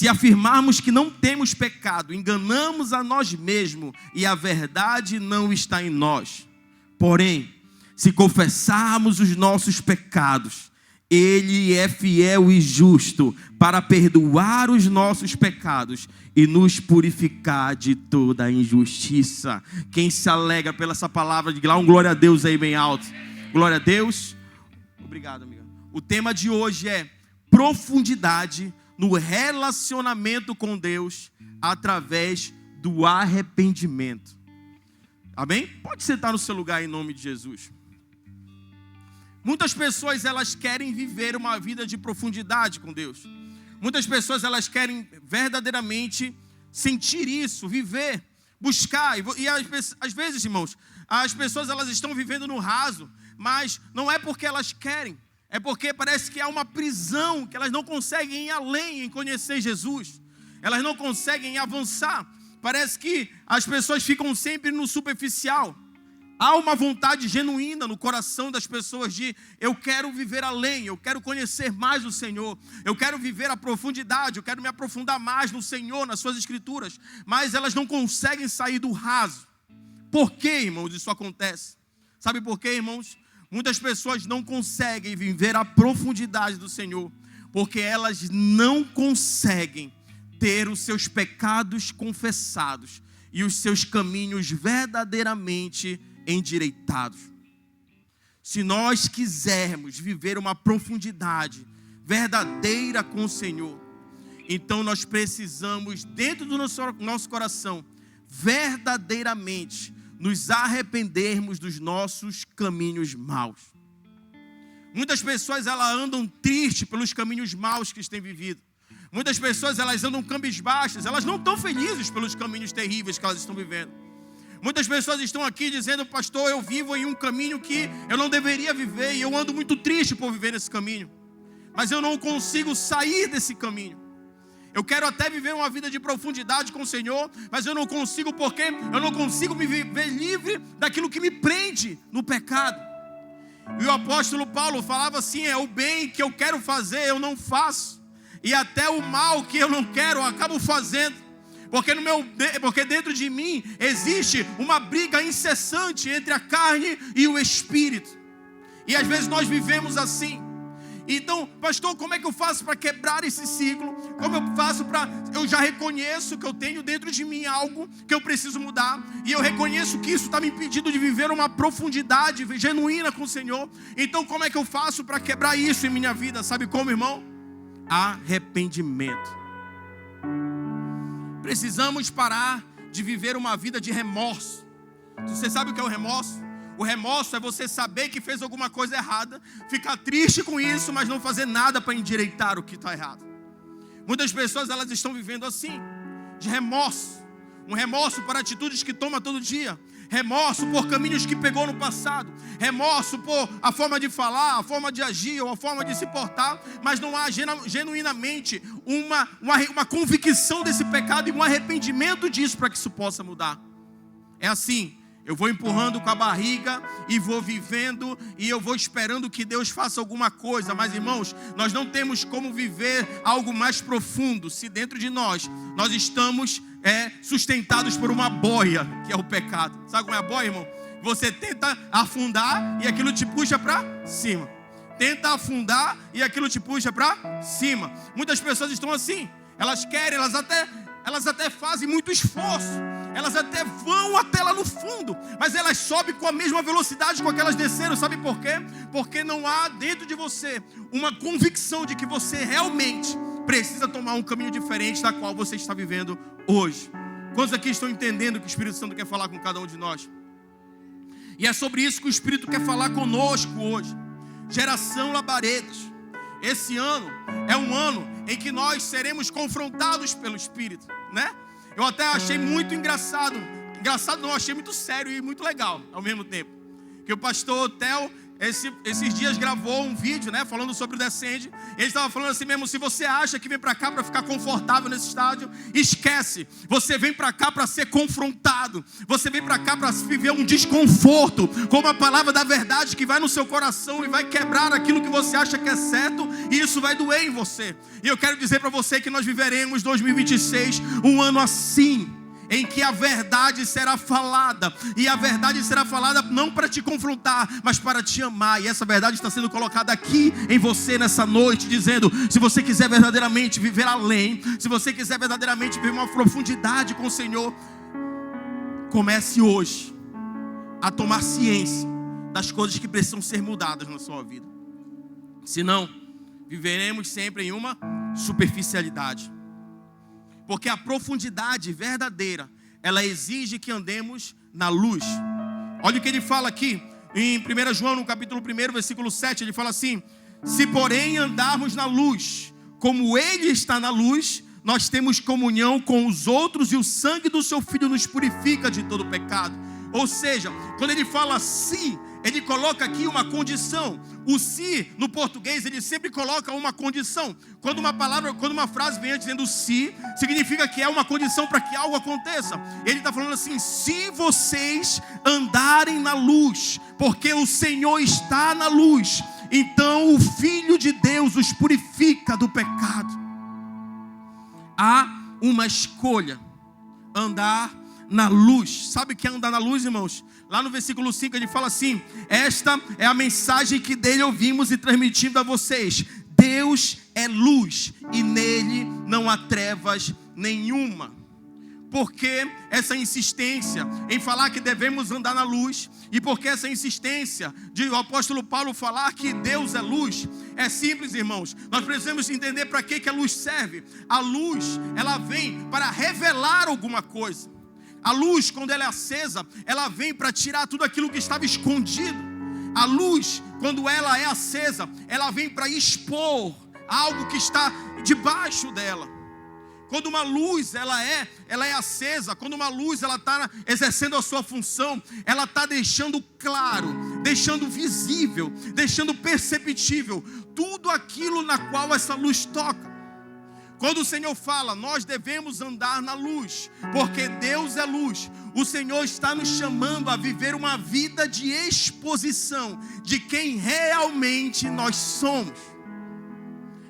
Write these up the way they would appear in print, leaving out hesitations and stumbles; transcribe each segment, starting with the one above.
Se afirmarmos que não temos pecado, enganamos a nós mesmos e a verdade não está em nós. Porém, se confessarmos os nossos pecados, Ele é fiel e justo para perdoar os nossos pecados e nos purificar de toda a injustiça. Quem se alegra pela essa palavra, diga lá um glória a Deus aí bem alto. Glória a Deus. Obrigado, amiga. O tema de hoje é profundidade no relacionamento com Deus através do arrependimento. Amém? Pode sentar no seu lugar em nome de Jesus. Muitas pessoas elas querem viver uma vida de profundidade com Deus. Muitas pessoas elas querem verdadeiramente sentir isso, viver, buscar. E às vezes, irmãos, as pessoas elas estão vivendo no raso, mas não é porque elas querem. É porque parece que há uma prisão, que elas não conseguem ir além em conhecer Jesus. Elas não conseguem avançar. Parece que as pessoas ficam sempre no superficial. Há uma vontade genuína no coração das pessoas de eu quero viver além, eu quero conhecer mais o Senhor, eu quero viver a profundidade, eu quero me aprofundar mais no Senhor, nas suas escrituras. Mas elas não conseguem sair do raso. Por que, irmãos, isso acontece? Sabe por quê, irmãos? Muitas pessoas não conseguem viver a profundidade do Senhor, porque elas não conseguem ter os seus pecados confessados e os seus caminhos verdadeiramente endireitados. Se nós quisermos viver uma profundidade verdadeira com o Senhor, então nós precisamos, dentro do nosso coração, verdadeiramente nos arrependermos dos nossos caminhos maus. Muitas pessoas elas andam tristes pelos caminhos maus que têm vivido. Muitas pessoas elas andam cabisbaixas, elas não estão felizes pelos caminhos terríveis que elas estão vivendo. Muitas pessoas estão aqui dizendo: pastor, eu vivo em um caminho que eu não deveria viver e eu ando muito triste por viver nesse caminho, mas eu não consigo sair desse caminho. Eu quero até viver uma vida de profundidade com o Senhor, mas eu não consigo, porque eu não consigo me ver livre daquilo que me prende no pecado. E o apóstolo Paulo falava assim: é o bem que eu quero fazer, eu não faço, e até o mal que eu não quero, eu acabo fazendo. Porque dentro de mim existe uma briga incessante entre a carne e o espírito. E às vezes nós vivemos assim. Então, pastor, como é que eu faço para quebrar esse ciclo? Como eu faço para... Eu já reconheço que eu tenho dentro de mim algo que eu preciso mudar. E eu reconheço que isso está me impedindo de viver uma profundidade genuína com o Senhor. Então, como é que eu faço para quebrar isso em minha vida? Sabe como, irmão? Arrependimento. Precisamos parar de viver uma vida de remorso. Você sabe o que é o remorso? O remorso é você saber que fez alguma coisa errada, ficar triste com isso, mas não fazer nada para endireitar o que está errado. Muitas pessoas elas estão vivendo assim, de remorso. Um remorso por atitudes que toma todo dia. Remorso por caminhos que pegou no passado. Remorso por a forma de falar, a forma de agir ou a forma de se portar. Mas não há genuinamente uma convicção desse pecado e um arrependimento disso para que isso possa mudar. É assim. Eu vou empurrando com a barriga e vou vivendo e eu vou esperando que Deus faça alguma coisa. Mas, irmãos, nós não temos como viver algo mais profundo se dentro de nós estamos sustentados por uma boia, que é o pecado. Sabe como é a boia, irmão? Você tenta afundar e aquilo te puxa para cima. Tenta afundar e aquilo te puxa para cima. Muitas pessoas estão assim. Elas querem, elas até fazem muito esforço. Elas até vão até lá no fundo, mas elas sobem com a mesma velocidade com que elas desceram. Sabe por quê? Porque não há dentro de você uma convicção de que você realmente precisa tomar um caminho diferente da qual você está vivendo hoje. Quantos aqui estão entendendo o que o Espírito Santo quer falar com cada um de nós? E é sobre isso que o Espírito quer falar conosco hoje. Geração Labaredas, esse ano é um ano em que nós seremos confrontados pelo Espírito, né? Eu até achei muito engraçado. Engraçado não, achei muito sério e muito legal ao mesmo tempo. Que o pastor Theo esses dias gravou um vídeo, né, falando sobre o Descende. Ele estava falando assim mesmo: se você acha que vem para cá para ficar confortável nesse estádio, esquece. Você vem para cá para ser confrontado. Você vem para cá para viver um desconforto com uma palavra da verdade que vai no seu coração e vai quebrar aquilo que você acha que é certo, e isso vai doer em você. E eu quero dizer para você que nós viveremos 2026 um ano assim, em que a verdade será falada, e a verdade será falada não para te confrontar, mas para te amar. E essa verdade está sendo colocada aqui em você nessa noite, dizendo: se você quiser verdadeiramente viver além, se você quiser verdadeiramente viver uma profundidade com o Senhor, comece hoje a tomar ciência das coisas que precisam ser mudadas na sua vida. Senão, viveremos sempre em uma superficialidade. Porque a profundidade verdadeira, ela exige que andemos na luz. Olha o que ele fala aqui em 1 João, no capítulo 1, versículo 7. Ele fala assim: se porém andarmos na luz, como Ele está na luz, nós temos comunhão com os outros, e o sangue do seu Filho nos purifica de todo pecado. Ou seja, quando ele fala se, ele coloca aqui uma condição. O se, no português, ele sempre coloca uma condição. Quando uma frase vem dizendo se, significa que é uma condição para que algo aconteça. Ele está falando assim: se vocês andarem na luz, porque o Senhor está na luz, então o Filho de Deus os purifica do pecado. Há uma escolha: andar na luz. Sabe o que é andar na luz, irmãos? Lá no versículo 5 ele fala assim: esta é a mensagem que dele ouvimos e transmitimos a vocês. Deus é luz e nele não há trevas nenhuma. Por que essa insistência em falar que devemos andar na luz? E por que essa insistência de o apóstolo Paulo falar que Deus é luz? É simples, irmãos. Nós precisamos entender para que a luz serve. A luz, ela vem para revelar alguma coisa. A luz, quando ela é acesa, ela vem para tirar tudo aquilo que estava escondido. A luz, quando ela é acesa, ela vem para expor algo que está debaixo dela. Quando uma luz ela é acesa, quando uma luz ela está exercendo a sua função, ela está deixando claro, deixando visível, deixando perceptível tudo aquilo na qual essa luz toca. Quando o Senhor fala, nós devemos andar na luz, porque Deus é luz. O Senhor está nos chamando a viver uma vida de exposição de quem realmente nós somos.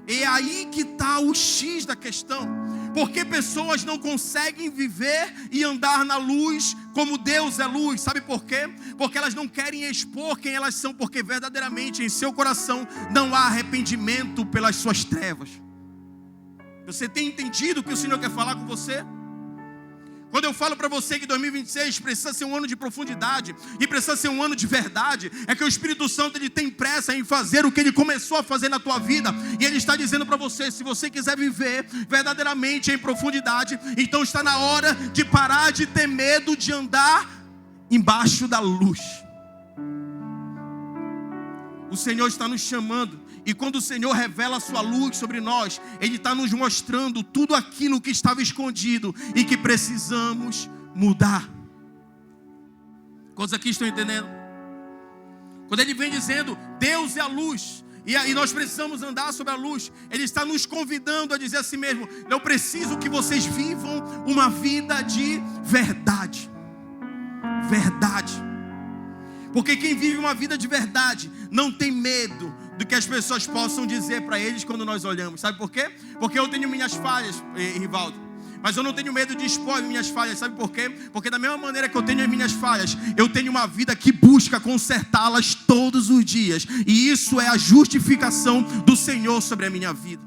É aí que está o X da questão. Porque pessoas não conseguem viver e andar na luz como Deus é luz. Sabe por quê? Porque elas não querem expor quem elas são, porque verdadeiramente em seu coração não há arrependimento pelas suas trevas. Você tem entendido o que o Senhor quer falar com você? Quando eu falo para você que 2026 precisa ser um ano de profundidade e precisa ser um ano de verdade, é que o Espírito Santo ele tem pressa em fazer o que ele começou a fazer na tua vida. E ele está dizendo para você: se você quiser viver verdadeiramente em profundidade, então está na hora de parar de ter medo de andar embaixo da luz. O Senhor está nos chamando. E quando o Senhor revela a sua luz sobre nós, Ele está nos mostrando tudo aquilo que estava escondido e que precisamos mudar. Quantos aqui estão entendendo? Quando Ele vem dizendo, Deus é a luz, e nós precisamos andar sobre a luz, Ele está nos convidando a dizer a si mesmo: eu preciso que vocês vivam uma vida de verdade. Verdade. Porque quem vive uma vida de verdade não tem medo do que as pessoas possam dizer para eles quando nós olhamos. Sabe por quê? Porque eu tenho minhas falhas, Rivaldo, mas eu não tenho medo de expor minhas falhas. Sabe por quê? Porque da mesma maneira que eu tenho as minhas falhas, eu tenho uma vida que busca consertá-las todos os dias. E isso é a justificação do Senhor sobre a minha vida.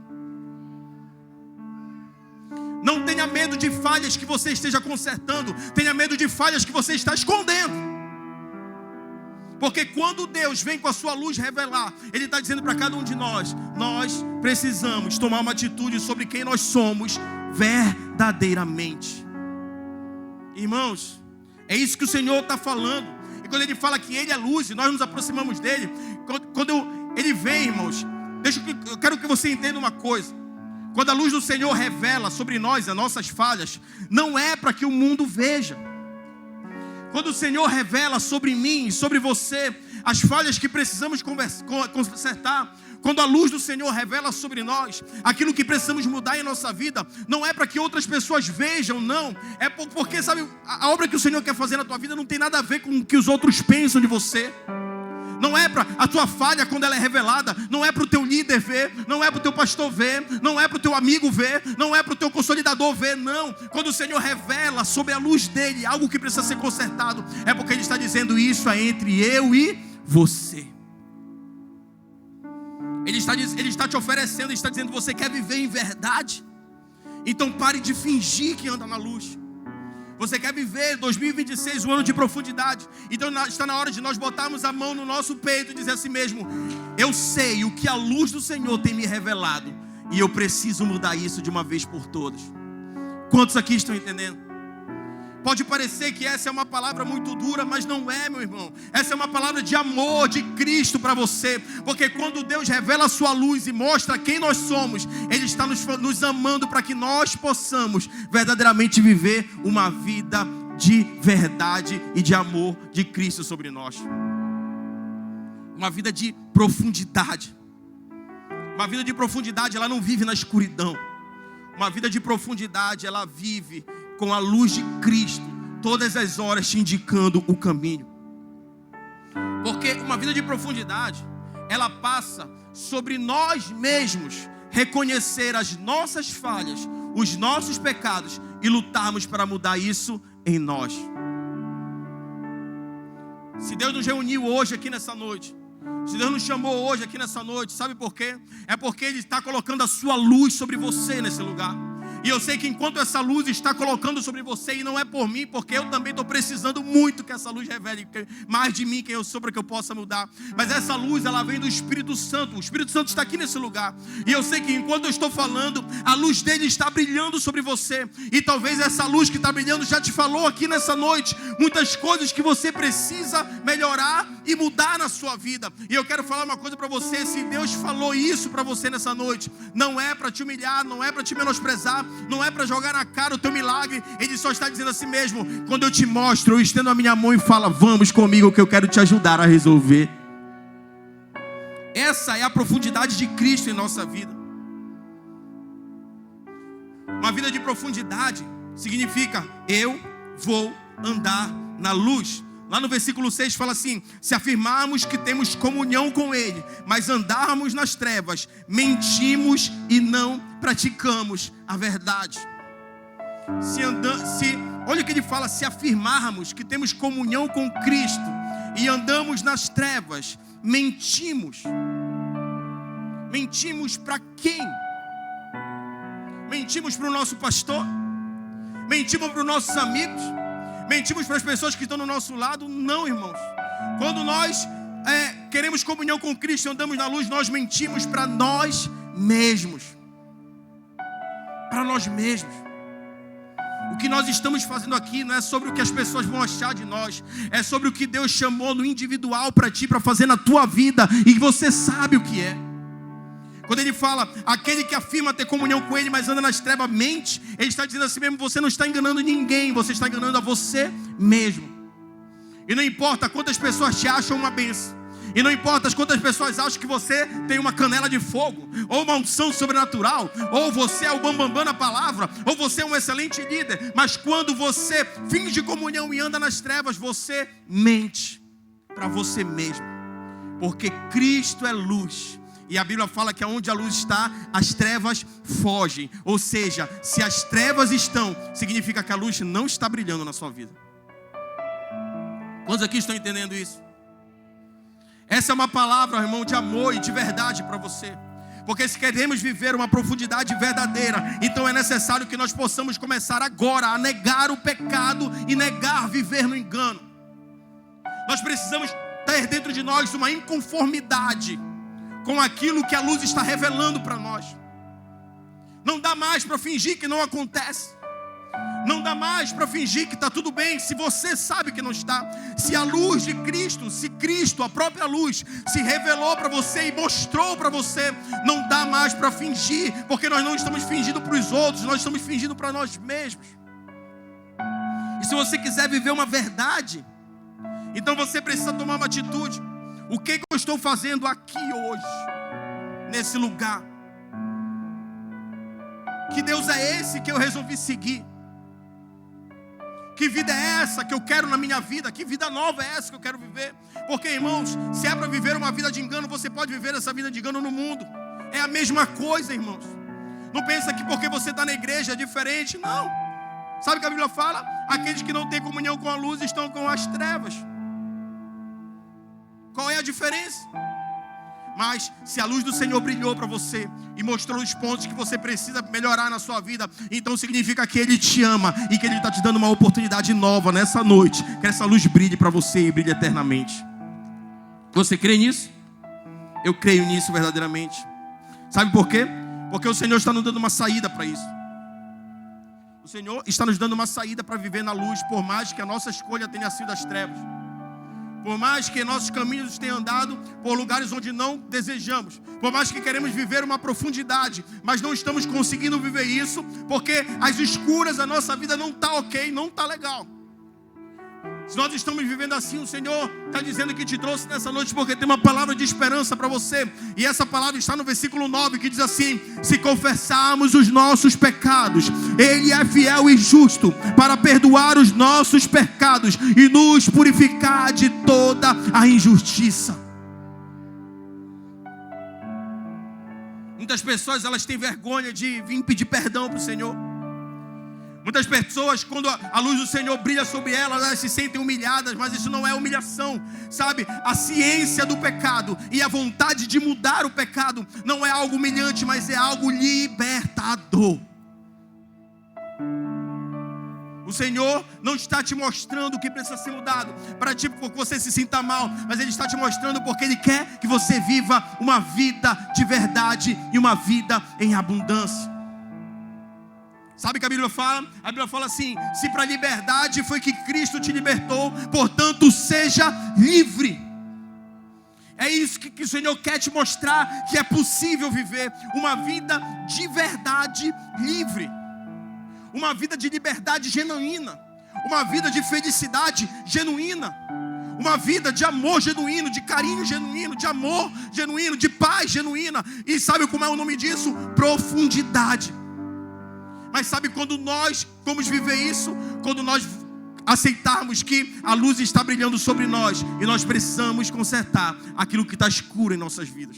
Não tenha medo de falhas que você esteja consertando. Tenha medo de falhas que você está escondendo. Porque quando Deus vem com a sua luz revelar, Ele está dizendo para cada um de nós: nós precisamos tomar uma atitude sobre quem nós somos verdadeiramente. Irmãos, é isso que o Senhor está falando. E quando Ele fala que Ele é luz e nós nos aproximamos dEle, Ele vem, irmãos, eu quero que você entenda uma coisa. Quando a luz do Senhor revela sobre nós as nossas falhas, não é para que o mundo veja. Quando o Senhor revela sobre mim, sobre você, as falhas que precisamos consertar, quando a luz do Senhor revela sobre nós aquilo que precisamos mudar em nossa vida, não é para que outras pessoas vejam, não. É porque, sabe, a obra que o Senhor quer fazer na tua vida não tem nada a ver com o que os outros pensam de você. Não é para a tua falha, quando ela é revelada, não é para o teu líder ver, não é para o teu pastor ver, não é para o teu amigo ver, não é para o teu consolidador ver, não. Quando o Senhor revela sobre a luz dele algo que precisa ser consertado, é porque Ele está dizendo: isso é entre eu e você. Ele está te oferecendo, Ele está dizendo: você quer viver em verdade? Então pare de fingir que anda na luz. Você quer viver 2026, um ano de profundidade? Então está na hora de nós botarmos a mão no nosso peito e dizer assim mesmo: eu sei o que a luz do Senhor tem me revelado, e eu preciso mudar isso de uma vez por todas. Quantos aqui estão entendendo? Pode parecer que essa é uma palavra muito dura, mas não é, meu irmão. Essa é uma palavra de amor de Cristo para você. Porque quando Deus revela a sua luz e mostra quem nós somos, Ele está nos amando para que nós possamos verdadeiramente viver uma vida de verdade e de amor de Cristo sobre nós. Uma vida de profundidade. Uma vida de profundidade, ela não vive na escuridão. Uma vida de profundidade, ela vive com a luz de Cristo, todas as horas te indicando o caminho. Porque uma vida de profundidade, ela passa sobre nós mesmos reconhecer as nossas falhas, os nossos pecados e lutarmos para mudar isso em nós. Se Deus nos reuniu hoje aqui nessa noite, se Deus nos chamou hoje aqui nessa noite, sabe por quê? É porque Ele está colocando a sua luz sobre você nesse lugar. E eu sei que enquanto essa luz está colocando sobre você, e não é por mim, porque eu também estou precisando muito que essa luz revele mais de mim, quem eu sou, para que eu possa mudar. Mas essa luz, ela vem do Espírito Santo. O Espírito Santo está aqui nesse lugar. E eu sei que enquanto eu estou falando, a luz dele está brilhando sobre você. E talvez essa luz que está brilhando já te falou aqui nessa noite muitas coisas que você precisa melhorar e mudar na sua vida. E eu quero falar uma coisa para você: se Deus falou isso para você nessa noite, não é para te humilhar, não é para te menosprezar, não é para jogar na cara o teu milagre. Ele só está dizendo assim mesmo: quando eu te mostro, eu estendo a minha mão e falo: vamos comigo que eu quero te ajudar a resolver. Essa é a profundidade de Cristo em nossa vida. Uma vida de profundidade significa: eu vou andar na luz. Lá no versículo 6 fala assim: se afirmarmos que temos comunhão com Ele, mas andarmos nas trevas, mentimos e não praticamos a verdade. Olha o que ele fala: se afirmarmos que temos comunhão com Cristo e andamos nas trevas, mentimos. Mentimos para quem? Mentimos para o nosso pastor? Mentimos para os nossos amigos? Mentimos para as pessoas que estão do nosso lado? Não, irmãos. Quando nós queremos comunhão com Cristo e andamos na luz, nós mentimos para nós mesmos. Para nós mesmos. O que nós estamos fazendo aqui não é sobre o que as pessoas vão achar de nós. É sobre o que Deus chamou no individual para ti, para fazer na tua vida. E você sabe o que é. Quando ele fala: aquele que afirma ter comunhão com Ele, mas anda nas trevas, mente. Ele está dizendo assim mesmo: você não está enganando ninguém, você está enganando a você mesmo. E não importa quantas pessoas te acham uma bênção, e não importa quantas pessoas acham que você tem uma canela de fogo, ou uma unção sobrenatural, ou você é o bambambam na palavra, ou você é um excelente líder. Mas quando você finge comunhão e anda nas trevas, você mente para você mesmo. Porque Cristo é luz. E a Bíblia fala que onde a luz está, as trevas fogem. Ou seja, se as trevas estão, significa que a luz não está brilhando na sua vida. Quantos aqui estão entendendo isso? Essa é uma palavra, irmão, de amor e de verdade para você. Porque se queremos viver uma profundidade verdadeira, então é necessário que nós possamos começar agora a negar o pecado e negar viver no engano. Nós precisamos ter dentro de nós uma inconformidade com aquilo que a luz está revelando para nós. Não dá mais para fingir que não acontece. Não dá mais para fingir que está tudo bem, se você sabe que não está. Se a luz de Cristo, se Cristo, a própria luz, se revelou para você e mostrou para você, não dá mais para fingir, porque nós não estamos fingindo para os outros, nós estamos fingindo para nós mesmos. E se você quiser viver uma verdade, então você precisa tomar uma atitude. O que eu estou fazendo aqui hoje, nesse lugar? Que Deus é esse que eu resolvi seguir? Que vida é essa que eu quero na minha vida? Que vida nova é essa que eu quero viver? Porque, irmãos, se é para viver uma vida de engano, você pode viver essa vida de engano no mundo. É a mesma coisa, irmãos. Não pensa que porque você está na igreja é diferente, não. Sabe o que a Bíblia fala? Aqueles que não têm comunhão com a luz estão com as trevas. Qual é a diferença? Mas se a luz do Senhor brilhou para você e mostrou os pontos que você precisa melhorar na sua vida, então significa que Ele te ama e que Ele está te dando uma oportunidade nova nessa noite. Que essa luz brilhe para você e brilhe eternamente. Você crê nisso? Eu creio nisso verdadeiramente. Sabe por quê? Porque o Senhor está nos dando uma saída para isso. O Senhor está nos dando uma saída para viver na luz, por mais que a nossa escolha tenha sido as trevas. Por mais que nossos caminhos tenham andado por lugares onde não desejamos. Por mais que queremos viver uma profundidade, mas não estamos conseguindo viver isso, porque as escuras da nossa vida não está ok, não está legal. Se nós estamos vivendo assim, o Senhor está dizendo que te trouxe nessa noite porque tem uma palavra de esperança para você. E essa palavra está no versículo 9, que diz assim: se confessarmos os nossos pecados, Ele é fiel e justo para perdoar os nossos pecados e nos purificar de toda a injustiça. Muitas pessoas, elas têm vergonha de vir pedir perdão para o Senhor. Muitas pessoas, quando a luz do Senhor brilha sobre elas, elas se sentem humilhadas, mas isso não é humilhação, sabe? A ciência do pecado e a vontade de mudar o pecado não é algo humilhante, mas é algo libertador. O Senhor não está te mostrando o que precisa ser mudado para que você se sinta mal, mas Ele está te mostrando porque Ele quer que você viva uma vida de verdade e uma vida em abundância. Sabe o que a Bíblia fala? A Bíblia fala assim: se para a liberdade foi que Cristo te libertou, portanto seja livre. É isso que o Senhor quer te mostrar, que é possível viver uma vida de verdade livre. Uma vida de liberdade genuína. Uma vida de felicidade genuína. Uma vida de amor genuíno, de carinho genuíno, de amor genuíno, de paz genuína. E sabe como é o nome disso? Profundidade. Mas sabe quando nós vamos viver isso? Quando nós aceitarmos que a luz está brilhando sobre nós e nós precisamos consertar aquilo que está escuro em nossas vidas.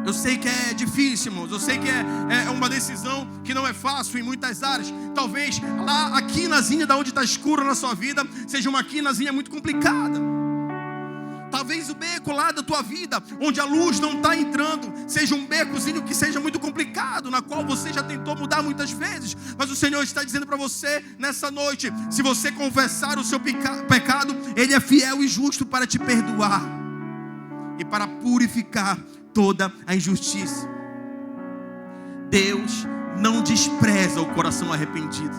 Eu sei que é difícil, irmãos. Eu sei que é uma decisão que não é fácil em muitas áreas. Talvez lá a quinazinha da onde está escuro na sua vida seja uma quinazinha muito complicada. Talvez o beco lá da tua vida, onde a luz não está entrando, seja um becozinho que seja muito complicado, na qual você já tentou mudar muitas vezes. Mas o Senhor está dizendo para você nessa noite: se você confessar o seu pecado, Ele é fiel e justo para te perdoar e para purificar toda a injustiça. Deus não despreza o coração arrependido.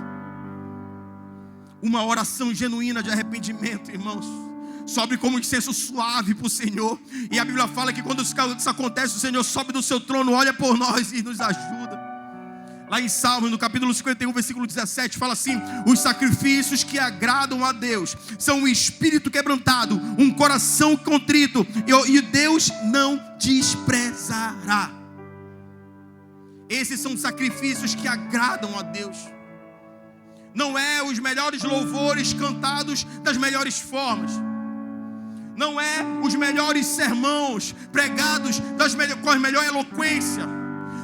Uma oração genuína de arrependimento, irmãos, sobe como incenso suave para o Senhor. E a Bíblia fala que quando isso acontece, o Senhor sobe do seu trono, olha por nós e nos ajuda. Lá em Salmos, no capítulo 51, versículo 17, fala assim: os sacrifícios que agradam a Deus são um espírito quebrantado, um coração contrito, e Deus não desprezará. Esses são sacrifícios que agradam a Deus. Não é os melhores louvores cantados das melhores formas. Não é os melhores sermões pregados com a melhor eloquência.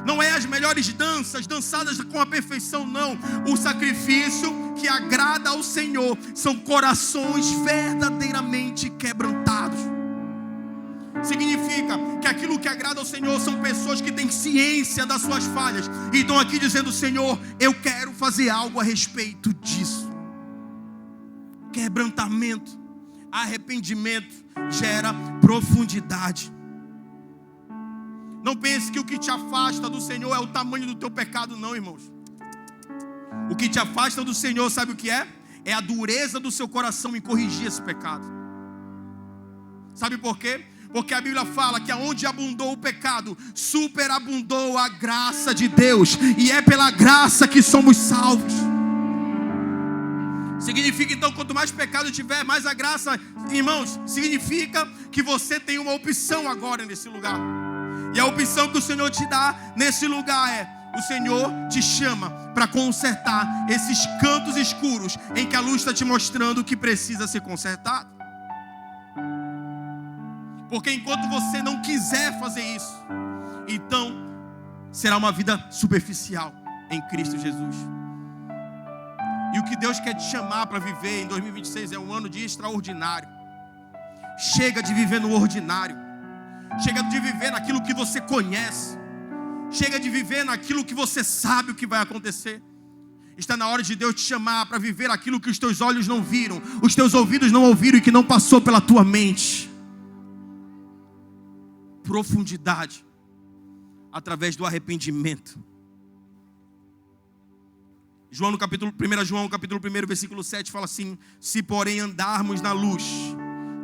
Não é as melhores danças dançadas com a perfeição, não. O sacrifício que agrada ao Senhor são corações verdadeiramente quebrantados. Significa que aquilo que agrada ao Senhor são pessoas que têm ciência das suas falhas e estão aqui dizendo: Senhor, eu quero fazer algo a respeito disso. Quebrantamento, arrependimento gera profundidade. Não pense que o que te afasta do Senhor é o tamanho do teu pecado, não, irmãos. O que te afasta do Senhor, sabe o que é? É a dureza do seu coração em corrigir esse pecado. Sabe por quê? Porque a Bíblia fala que aonde abundou o pecado, superabundou a graça de Deus. E é pela graça que somos salvos. Significa então, quanto mais pecado tiver, mais a graça. Irmãos, significa que você tem uma opção agora nesse lugar. E a opção que o Senhor te dá nesse lugar é: o Senhor te chama para consertar esses cantos escuros em que a luz está te mostrando que precisa ser consertado. Porque enquanto você não quiser fazer isso, então será uma vida superficial em Cristo Jesus. E o que Deus quer te chamar para viver em 2026 é um ano de extraordinário. Chega de viver no ordinário. Chega de viver naquilo que você conhece. Chega de viver naquilo que você sabe o que vai acontecer. Está na hora de Deus te chamar para viver aquilo que os teus olhos não viram, os teus ouvidos não ouviram e que não passou pela tua mente. Profundidade através do arrependimento. 1 João capítulo 1, versículo 7 fala assim: se porém andarmos na luz,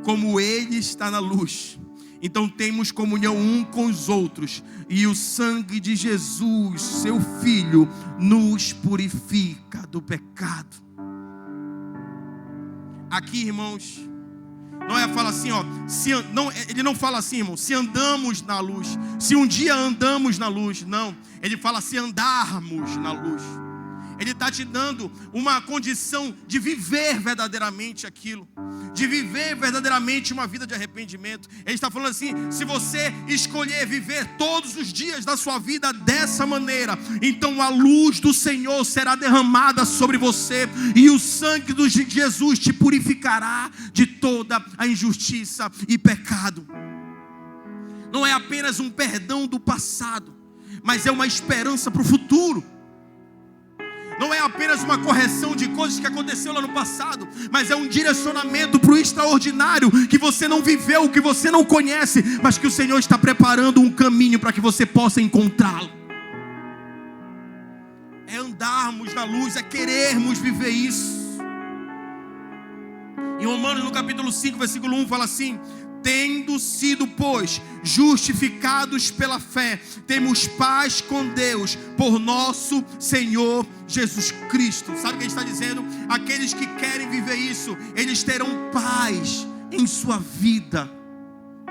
como Ele está na luz, então temos comunhão um com os outros, e o sangue de Jesus, seu Filho, nos purifica do pecado. Aqui, irmãos, não é fala assim, ó, ele não fala assim, irmão, se andamos na luz, se um dia andamos na luz, não, ele fala se andarmos na luz. Ele está te dando uma condição de viver verdadeiramente aquilo, de viver verdadeiramente uma vida de arrependimento. Ele está falando assim: se você escolher viver todos os dias da sua vida dessa maneira, então a luz do Senhor será derramada sobre você, e o sangue de Jesus te purificará de toda a injustiça e pecado. Não é apenas um perdão do passado, mas é uma esperança para o futuro. Não é apenas uma correção de coisas que aconteceu lá no passado, mas é um direcionamento para o extraordinário que você não viveu, que você não conhece, mas que o Senhor está preparando um caminho para que você possa encontrá-lo. É andarmos na luz, é querermos viver isso. Em Romanos, no capítulo 5, versículo 1, fala assim: tendo sido, pois, justificados pela fé, temos paz com Deus por nosso Senhor Jesus Cristo. Sabe o que ele está dizendo? Aqueles que querem viver isso, eles terão paz em sua vida,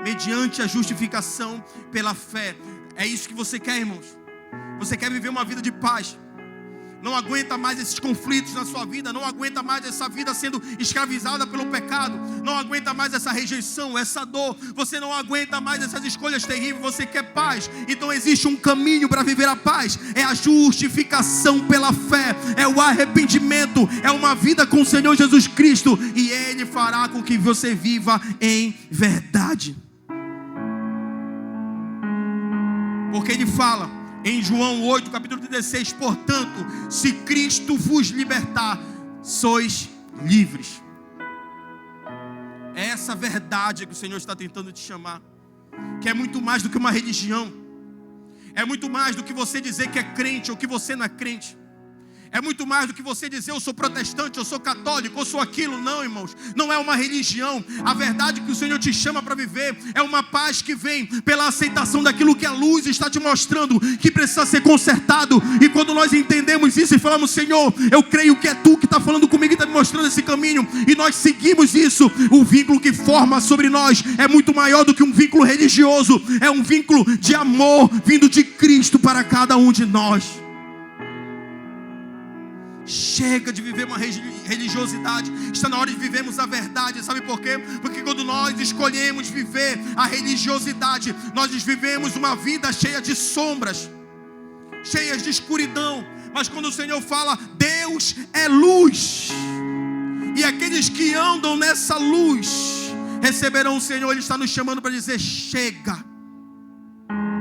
mediante a justificação pela fé. É isso que você quer, irmãos? Você quer viver uma vida de paz? Não aguenta mais esses conflitos na sua vida, não aguenta mais essa vida sendo escravizada pelo pecado, não aguenta mais essa rejeição, essa dor, você não aguenta mais essas escolhas terríveis, você quer paz. Então existe um caminho para viver a paz, é a justificação pela fé, é o arrependimento, é uma vida com o Senhor Jesus Cristo, e Ele fará com que você viva em verdade. Porque Ele fala em João 8, capítulo 16: portanto, se Cristo vos libertar, sois livres. É essa verdade que o Senhor está tentando te chamar, que é muito mais do que uma religião, é muito mais do que você dizer que é crente ou que você não é crente. É muito mais do que você dizer eu sou protestante, eu sou católico, eu sou aquilo. Não, irmãos, não é uma religião. A verdade que o Senhor te chama para viver é uma paz que vem pela aceitação daquilo que a luz está te mostrando, que precisa ser consertado. E quando nós entendemos isso e falamos: Senhor, eu creio que é Tu que está falando comigo e está me mostrando esse caminho, e nós seguimos isso, o vínculo que forma sobre nós é muito maior do que um vínculo religioso. É um vínculo de amor vindo de Cristo para cada um de nós. Chega de viver uma religiosidade. Está na hora de vivermos a verdade. Sabe por quê? Porque quando nós escolhemos viver a religiosidade, nós vivemos uma vida cheia de sombras, cheias de escuridão. Mas quando o Senhor fala Deus é luz, e aqueles que andam nessa luz receberão o Senhor, Ele está nos chamando para dizer: chega.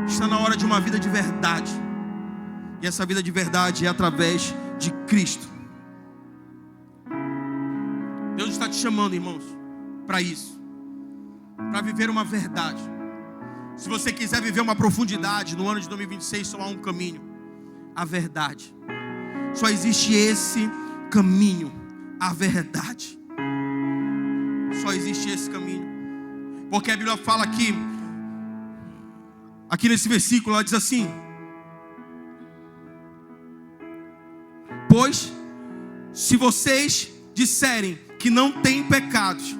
Está na hora de uma vida de verdade. E essa vida de verdade é através de Cristo. Deus está te chamando, irmãos, para isso, para viver uma verdade. Se você quiser viver uma profundidade no ano de 2026, só há um caminho: a verdade. Só existe esse caminho, a verdade. Só existe esse caminho. Porque a Bíblia fala aqui nesse versículo, ela diz assim: pois, se vocês disserem que não têm pecados,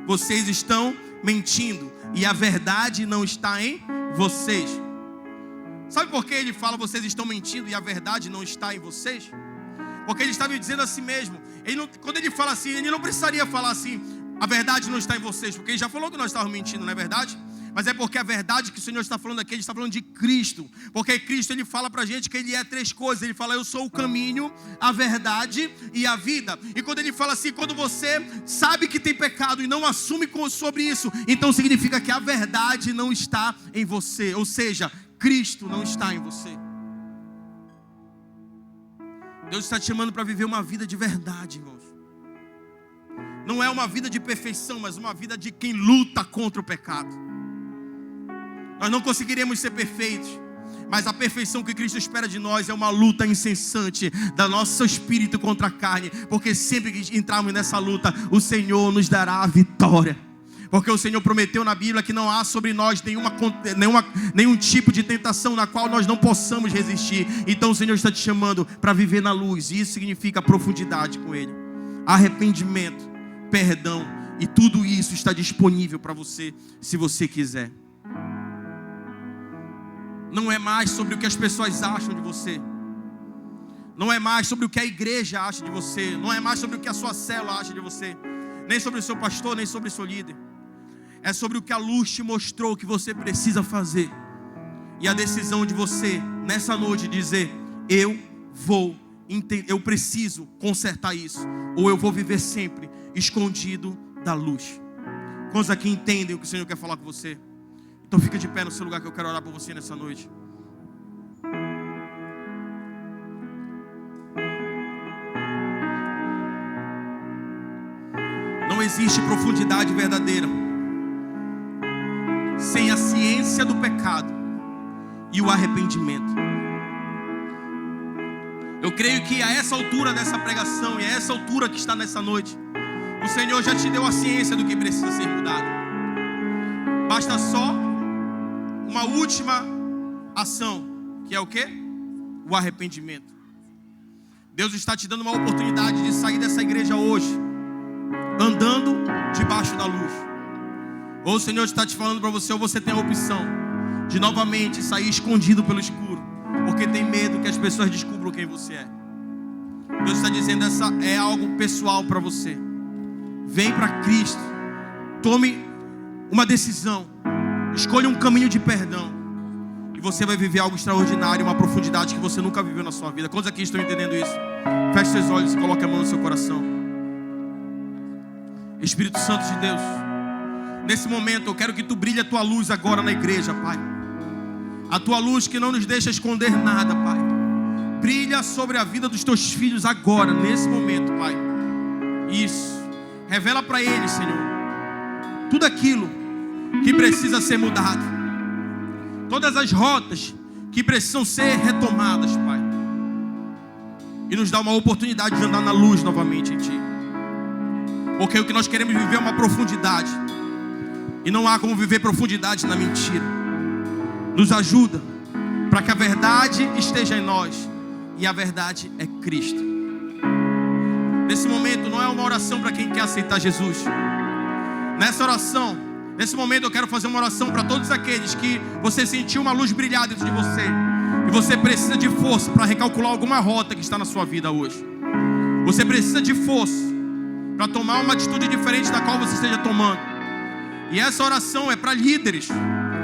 vocês estão mentindo e a verdade não está em vocês. Sabe por que ele fala vocês estão mentindo e a verdade não está em vocês? Porque ele estava dizendo a si mesmo. Quando ele fala assim, ele não precisaria falar assim, a verdade não está em vocês, porque ele já falou que nós estávamos mentindo, não é verdade? Mas é porque a verdade que o Senhor está falando aqui, ele está falando de Cristo. Porque Cristo, ele fala pra gente que ele é 3 coisas. Ele fala, eu sou o caminho, a verdade e a vida. E quando ele fala assim, quando você sabe que tem pecado e não assume sobre isso, então significa que a verdade não está em você. Ou seja, Cristo não está em você. Deus está te chamando para viver uma vida de verdade, irmãos. Não é uma vida de perfeição, mas uma vida de quem luta contra o pecado. Nós não conseguiremos ser perfeitos, mas a perfeição que Cristo espera de nós é uma luta incessante da nosso espírito contra a carne. Porque sempre que entrarmos nessa luta, o Senhor nos dará a vitória. Porque o Senhor prometeu na Bíblia que não há sobre nós nenhum tipo de tentação na qual nós não possamos resistir. Então o Senhor está te chamando para viver na luz. E isso significa profundidade com Ele, arrependimento, perdão. E tudo isso está disponível para você, se você quiser. Não é mais sobre o que as pessoas acham de você. Não é mais sobre o que a igreja acha de você. Não é mais sobre o que a sua célula acha de você. Nem sobre o seu pastor, nem sobre o seu líder. É sobre o que a luz te mostrou que você precisa fazer. E a decisão de você, nessa noite, dizer, eu preciso consertar isso. Ou eu vou viver sempre escondido da luz. Quantos aqui entendem o que o Senhor quer falar com você? Então fica de pé no seu lugar que eu quero orar por você nessa noite. Não existe profundidade verdadeira sem a ciência do pecado e o arrependimento. Eu creio que a essa altura dessa pregação e a essa altura que está nessa noite, o Senhor já te deu a ciência do que precisa ser mudado. Basta só uma última ação, que é o quê? O arrependimento. Deus está te dando uma oportunidade de sair dessa igreja hoje, andando debaixo da luz. Ou o Senhor está te falando para você, ou você tem a opção de novamente sair escondido pelo escuro, porque tem medo que as pessoas descubram quem você é. Deus está dizendo, essa é algo pessoal para você. Vem para Cristo, tome uma decisão, escolha um caminho de perdão, e você vai viver algo extraordinário, uma profundidade que você nunca viveu na sua vida. Quantos aqui estão entendendo isso? Feche seus olhos e coloque a mão no seu coração. Espírito Santo de Deus, nesse momento eu quero que tu brilhe a tua luz agora na igreja, Pai. A tua luz que não nos deixa esconder nada, Pai. Brilha sobre a vida dos teus filhos agora, nesse momento, Pai. Isso. Revela para eles, Senhor, tudo aquilo que precisa ser mudado, todas as rotas que precisam ser retomadas, Pai. E nos dá uma oportunidade de andar na luz novamente em Ti. Porque o que nós queremos viver é uma profundidade, e não há como viver profundidade na mentira. Nos ajuda para que a verdade esteja em nós, e a verdade é Cristo. Nesse momento não é uma oração para quem quer aceitar Jesus. Nesse momento eu quero fazer uma oração para todos aqueles que você sentiu uma luz brilhar dentro de você, e você precisa de força para recalcular alguma rota que está na sua vida hoje. Você precisa de força para tomar uma atitude diferente da qual você esteja tomando. E essa oração é para líderes.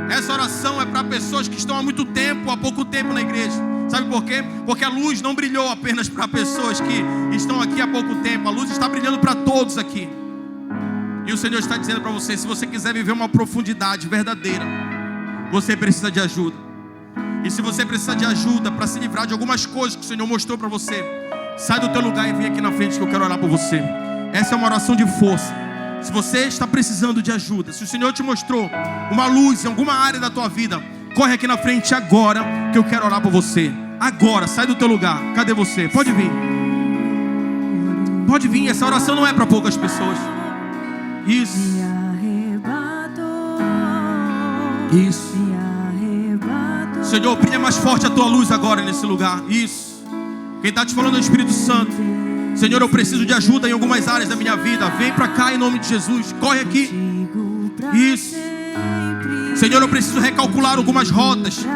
Essa oração é para pessoas que estão há muito tempo, há pouco tempo na igreja. Sabe por quê? Porque a luz não brilhou apenas para pessoas que estão aqui há pouco tempo. A luz está brilhando para todos aqui. E o Senhor está dizendo para você, se você quiser viver uma profundidade verdadeira, você precisa de ajuda. E se você precisa de ajuda para se livrar de algumas coisas que o Senhor mostrou para você, sai do teu lugar e vem aqui na frente que eu quero orar por você. Essa é uma oração de força. Se você está precisando de ajuda, se o Senhor te mostrou uma luz em alguma área da tua vida, corre aqui na frente agora que eu quero orar por você. Agora, sai do teu lugar. Cadê você? Pode vir. Pode vir, essa oração não é para poucas pessoas. Isso. Isso. Senhor, brilha mais forte a tua luz agora nesse lugar. Isso. Quem está te falando é o Espírito Santo. Senhor, eu preciso de ajuda em algumas áreas da minha vida. Vem para cá em nome de Jesus. Corre aqui. Isso. Senhor, eu preciso recalcular algumas rotas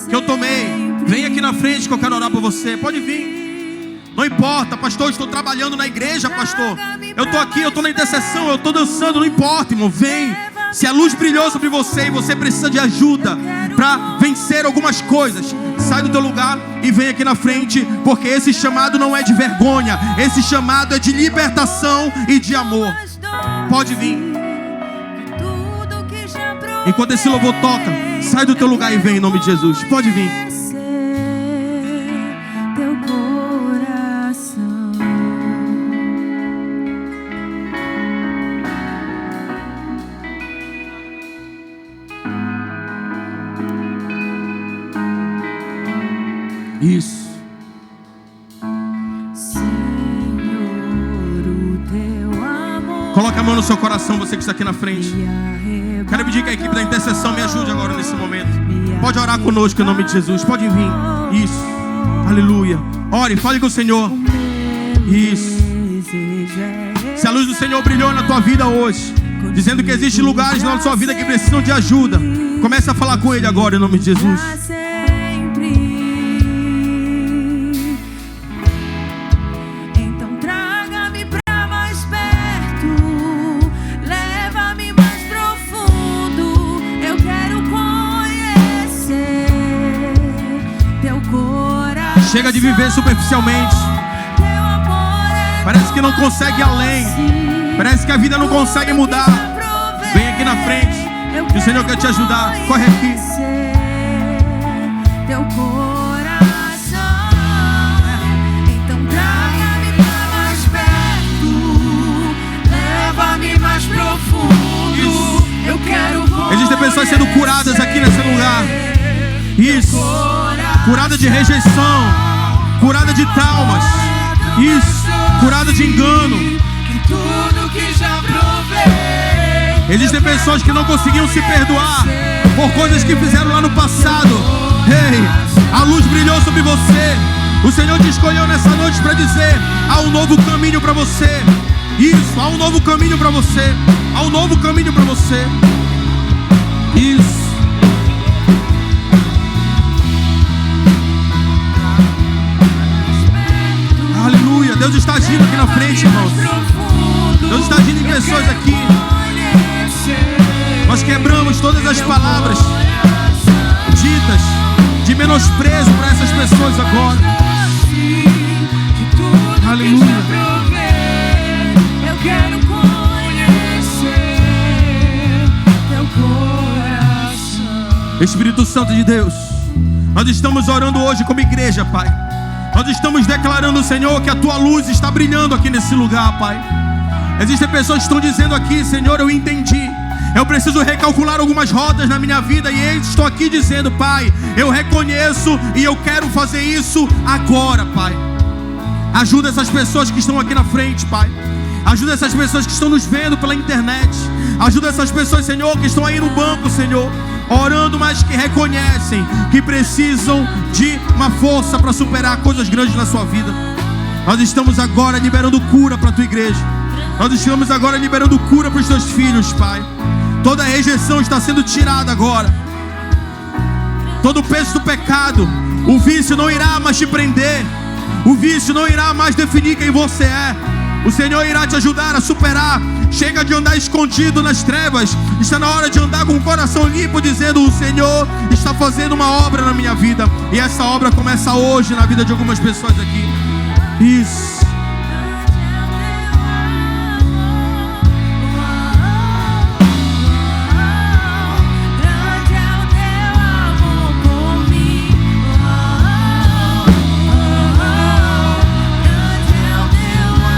que eu tomei. Vem aqui na frente que eu quero orar por você. Pode vir. Não importa, pastor, eu estou trabalhando na igreja, pastor. Eu estou aqui, eu estou na intercessão, eu estou dançando. Não importa, irmão. Vem. Se a luz brilhou sobre você e você precisa de ajuda para vencer algumas coisas, sai do teu lugar e vem aqui na frente, porque esse chamado não é de vergonha. Esse chamado é de libertação e de amor. Pode vir. Enquanto esse louvor toca, sai do teu lugar e vem em nome de Jesus. Pode vir. Isso. Senhor, o teu amor. Coloca a mão no seu coração, você que está aqui na frente. Quero pedir que a equipe da intercessão me ajude agora nesse momento. Pode orar conosco em nome de Jesus. Pode vir. Isso. Aleluia. Ore, fale com o Senhor. Isso. Se a luz do Senhor brilhou na tua vida hoje, dizendo que existem lugares na sua vida que precisam de ajuda, comece a falar com Ele agora em nome de Jesus. Chega de viver superficialmente. Parece que não consegue ir além. Parece que a vida não consegue mudar. Vem aqui na frente. E o Senhor quer te ajudar. Corre aqui. Teu coração. Então traga-me pra mais perto. Leva-me mais profundo. Isso. Eu quero. Existem pessoas sendo curadas aqui nesse lugar. Isso. Curada de rejeição, curada de traumas, isso, curada de engano. Existem pessoas que não conseguiam se perdoar por coisas que fizeram lá no passado. Ei, a luz brilhou sobre você. O Senhor te escolheu nessa noite para dizer: há um novo caminho para você. Isso, há um novo caminho para você. Há um novo caminho para você. Isso. Aleluia, Deus está agindo aqui na frente, irmãos. Deus está agindo em pessoas aqui. Nós quebramos todas as palavras ditas de menosprezo para essas pessoas agora. Aleluia. Eu quero conhecer teu coração. Espírito Santo de Deus, nós estamos orando hoje como igreja, Pai. Nós estamos declarando, Senhor, que a Tua luz está brilhando aqui nesse lugar, Pai. Existem pessoas que estão dizendo aqui: Senhor, eu entendi. Eu preciso recalcular algumas rotas na minha vida. E eu estou aqui dizendo: Pai, eu reconheço e eu quero fazer isso agora, Pai. Ajuda essas pessoas que estão aqui na frente, Pai. Ajuda essas pessoas que estão nos vendo pela internet. Ajuda essas pessoas, Senhor, que estão aí no banco, Senhor, orando, mas que reconhecem que precisam de uma força para superar coisas grandes na sua vida. Nós estamos agora liberando cura para a tua igreja. Nós estamos agora liberando cura para os teus filhos, Pai. Toda rejeição está sendo tirada agora. Todo o peso do pecado, o vício não irá mais te prender. O vício não irá mais definir quem você é. O Senhor irá te ajudar a superar. Chega de andar escondido nas trevas. Está na hora de andar com o coração limpo, dizendo: o Senhor está fazendo uma obra na minha vida. E essa obra começa hoje na vida de algumas pessoas aqui. Isso.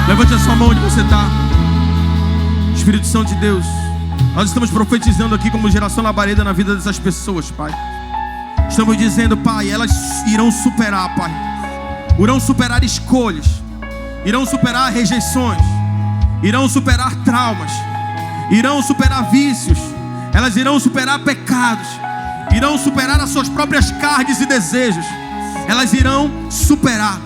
Levante a sua mão onde você está. Espírito Santo de Deus, nós estamos profetizando aqui como geração labareda na vida dessas pessoas, Pai. Estamos dizendo, Pai, elas irão superar, Pai. Irão superar escolhas. Irão superar rejeições. Irão superar traumas. Irão superar vícios. Elas irão superar pecados. Irão superar as suas próprias carnes e desejos. Elas irão superar.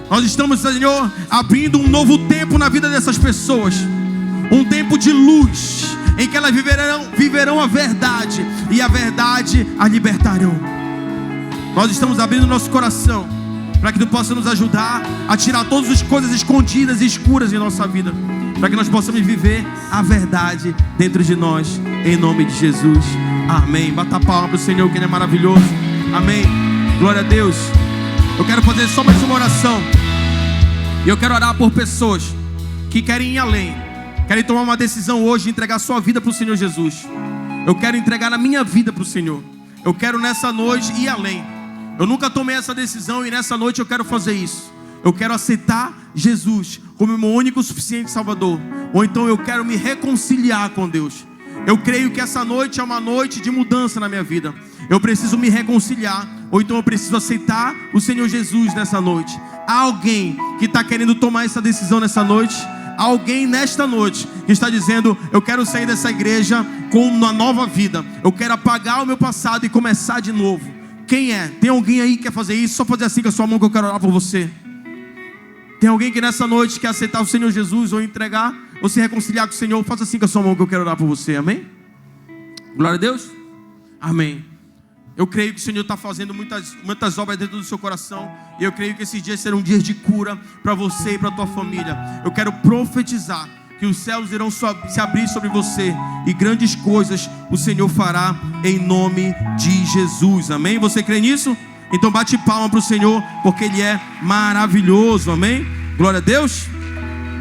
Nós estamos, Senhor, abrindo um novo tempo na vida dessas pessoas. Um tempo de luz, em que elas viverão a verdade, e a verdade a libertarão. Nós estamos abrindo nosso coração, para que Tu possa nos ajudar a tirar todas as coisas escondidas e escuras em nossa vida, para que nós possamos viver a verdade dentro de nós, em nome de Jesus. Amém. Bata a palma para o Senhor, que Ele é maravilhoso. Amém. Glória a Deus. Eu quero fazer só mais uma oração, e eu quero orar por pessoas que querem ir além, querem tomar uma decisão hoje, entregar sua vida para o Senhor Jesus. Eu quero entregar a minha vida para o Senhor. Eu quero nessa noite ir além. Eu nunca tomei essa decisão, e nessa noite eu quero fazer isso. Eu quero aceitar Jesus como meu único e suficiente Salvador. Ou então eu quero me reconciliar com Deus. Eu creio que essa noite é uma noite de mudança na minha vida. Eu preciso me reconciliar, ou então eu preciso aceitar o Senhor Jesus nessa noite. Há alguém que está querendo tomar essa decisão nessa noite? Alguém nesta noite que está dizendo: eu quero sair dessa igreja com uma nova vida. Eu quero apagar o meu passado e começar de novo. Quem é? Tem alguém aí que quer fazer isso? Só fazer assim com a sua mão, que eu quero orar por você. Tem alguém que nessa noite quer aceitar o Senhor Jesus, ou entregar, ou se reconciliar com o Senhor? Faça assim com a sua mão, que eu quero orar por você. Amém? Glória a Deus. Amém. Eu creio que o Senhor está fazendo muitas obras dentro do seu coração. E eu creio que esses dias serão dias de cura para você e para a tua família. Eu quero profetizar que os céus irão se abrir sobre você, e grandes coisas o Senhor fará em nome de Jesus. Amém? Você crê nisso? Então bate palma para o Senhor, porque Ele é maravilhoso. Amém? Glória a Deus.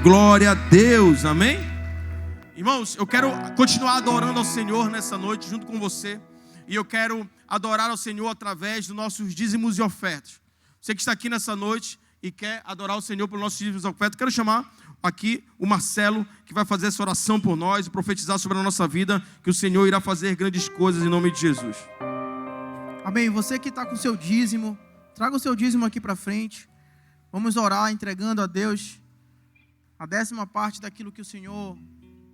Glória a Deus. Amém? Irmãos, eu quero continuar adorando ao Senhor nessa noite junto com você. E eu quero adorar ao Senhor através dos nossos dízimos e ofertas. Você que está aqui nessa noite e quer adorar o Senhor pelos nossos dízimos e ofertas, quero chamar aqui o Marcelo, que vai fazer essa oração por nós e profetizar sobre a nossa vida, que o Senhor irá fazer grandes coisas em nome de Jesus. Amém. Você que está com o seu dízimo, traga o seu dízimo aqui para frente. Vamos orar entregando a Deus a 10ª parte daquilo que o Senhor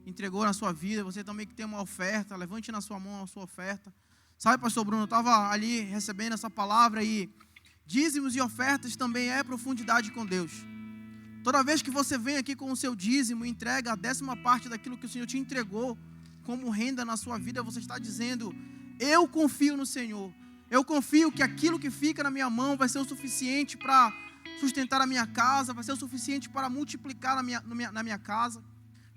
entregou na sua vida. Você também que tem uma oferta, levante na sua mão a sua oferta. Sabe, pastor Bruno, eu estava ali recebendo essa palavra, e dízimos e ofertas também é profundidade com Deus. Toda vez que você vem aqui com o seu dízimo e entrega a 10ª parte daquilo que o Senhor te entregou como renda na sua vida, você está dizendo: eu confio no Senhor. Eu confio que aquilo que fica na minha mão vai ser o suficiente para sustentar a minha casa, vai ser o suficiente para multiplicar na minha casa.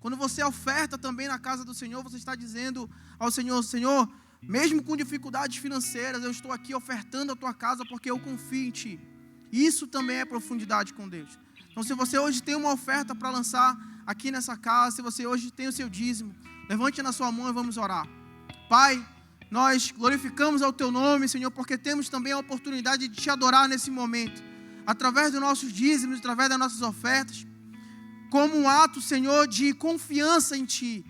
Quando você oferta também na casa do Senhor, você está dizendo ao Senhor: Senhor, mesmo com dificuldades financeiras, eu estou aqui ofertando a tua casa porque eu confio em Ti. Isso também é profundidade com Deus. Então, se você hoje tem uma oferta para lançar aqui nessa casa, se você hoje tem o seu dízimo, levante na sua mão e vamos orar. Pai, nós glorificamos ao Teu nome, Senhor, porque temos também a oportunidade de Te adorar nesse momento, através dos nossos dízimos, através das nossas ofertas, como um ato, Senhor, de confiança em Ti.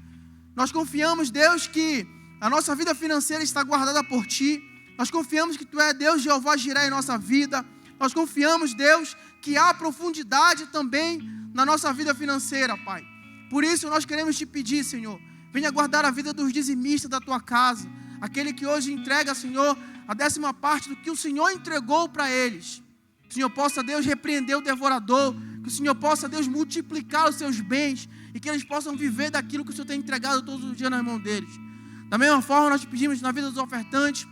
Nós confiamos, Deus, que a nossa vida financeira está guardada por Ti. Nós confiamos que Tu é Deus, Jeová Jiré, em nossa vida. Nós confiamos, Deus, que há profundidade também na nossa vida financeira, Pai. Por isso nós queremos Te pedir, Senhor, venha guardar a vida dos dizimistas da Tua casa, aquele que hoje entrega, Senhor, a 10ª parte do que o Senhor entregou para eles. Que o Senhor possa, Deus, repreender o devorador, que o Senhor possa, Deus, multiplicar os seus bens, e que eles possam viver daquilo que o Senhor tem entregado todos os dias na mão deles. Da mesma forma, nós te pedimos na vida dos ofertantes,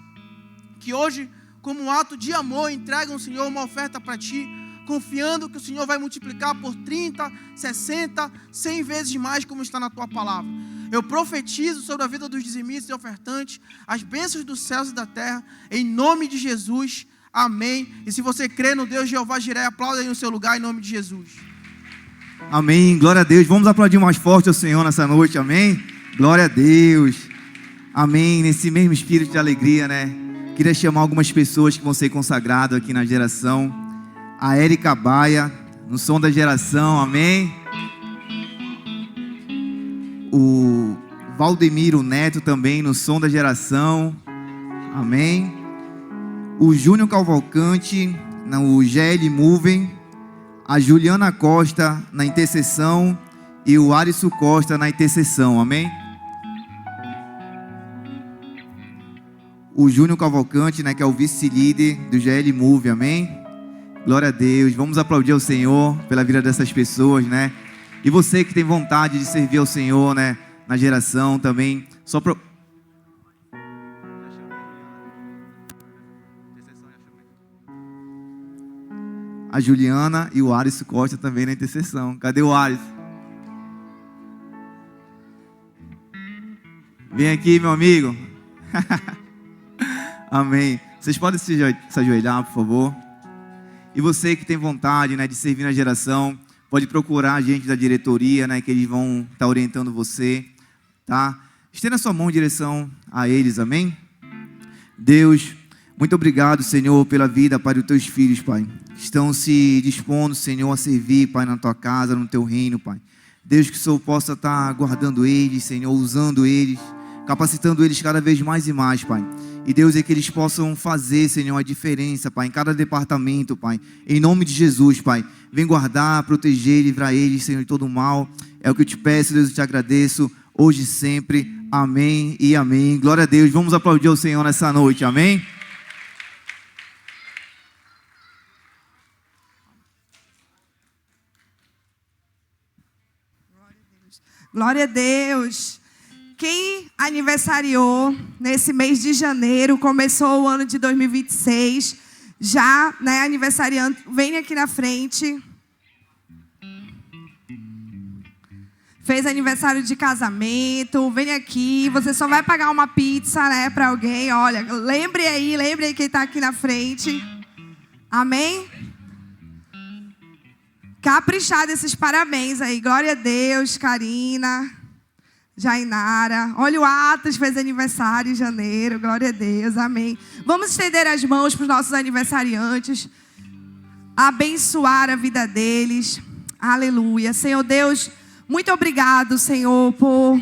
que hoje, como um ato de amor, entregam, Senhor, uma oferta para Ti, confiando que o Senhor vai multiplicar por 30, 60, 100 vezes mais, como está na Tua palavra. Eu profetizo sobre a vida dos dizimistas e ofertantes as bênçãos dos céus e da terra, em nome de Jesus. Amém. E se você crê no Deus Jeová Jiré, aplauda aí no seu lugar, em nome de Jesus. Amém. Glória a Deus. Vamos aplaudir mais forte ao Senhor nessa noite. Amém. Glória a Deus. Amém. Nesse mesmo espírito de alegria, né? Queria chamar algumas pessoas que vão ser consagradas aqui na geração. A Érica Baia, no som da geração. Amém. O Valdemiro Neto também, no som da geração. Amém. O Júnior Cavalcante, no GL Moving. A Juliana Costa, na intercessão. E o Alisson Costa, na intercessão. Amém. O Júnior Cavalcante, né, que é o vice-líder do GL Move, amém? Glória a Deus. Vamos aplaudir ao Senhor pela vida dessas pessoas, né? E você que tem vontade de servir ao Senhor, né? Na geração também. A Juliana e o Aris Costa também na intercessão. Cadê o Aris? Vem aqui, meu amigo. Amém. Vocês podem se ajoelhar, por favor. E você que tem vontade, né, de servir na geração, pode procurar a gente da diretoria, né, que eles vão estar orientando você, tá? Estenda sua mão em direção a eles, amém? Deus, muito obrigado, Senhor, pela vida, Pai, dos teus filhos, Pai. Estão se dispondo, Senhor, a servir, Pai, na tua casa, no teu reino, Pai. Deus, que o Senhor possa estar guardando eles, Senhor, usando eles, capacitando eles cada vez mais e mais, Pai. E Deus, é que eles possam fazer, Senhor, a diferença, Pai, em cada departamento, Pai. Em nome de Jesus, Pai. Vem guardar, proteger, livrar eles, Senhor, de todo mal. É o que eu te peço, Deus, eu te agradeço, hoje e sempre. Amém e amém. Glória a Deus. Vamos aplaudir o Senhor nessa noite, amém? Glória a Deus. Quem aniversariou nesse mês de janeiro, começou o ano de 2026, já, né, aniversariando, vem aqui na frente. Fez aniversário de casamento, vem aqui. Você só vai pagar uma pizza, né, para alguém. Olha, lembre aí quem está aqui na frente. Amém? Caprichado esses parabéns aí. Glória a Deus, Karina, Jainara. Olha, o Atos fez aniversário em janeiro. Glória a Deus, amém. Vamos estender as mãos para os nossos aniversariantes. Abençoar a vida deles. Aleluia. Senhor Deus, muito obrigado, Senhor, por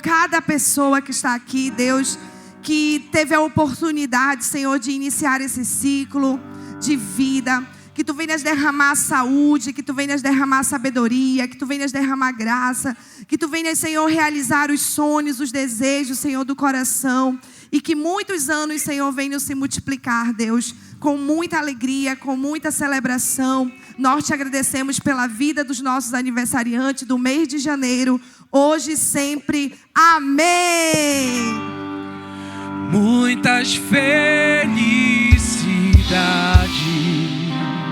cada pessoa que está aqui, Deus, que teve a oportunidade, Senhor, de iniciar esse ciclo de vida. Que Tu venhas derramar saúde, que Tu venhas derramar sabedoria, que Tu venhas derramar graça, que Tu venhas, Senhor, realizar os sonhos, os desejos, Senhor, do coração. E que muitos anos, Senhor, venham se multiplicar, Deus, com muita alegria, com muita celebração. Nós Te agradecemos pela vida dos nossos aniversariantes do mês de janeiro, hoje e sempre. Amém! Muitas felicidades.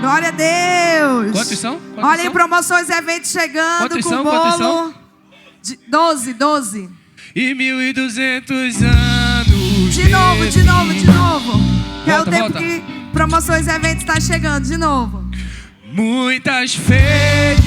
Glória a Deus. Quantos são? Olha aí, promoções e eventos chegando. Quantos com são? bolo. Quantos são? 12. E 1.200 anos. De novo. É o tempo Volta. que promoções e eventos está chegando. De novo. Muitas felicidades.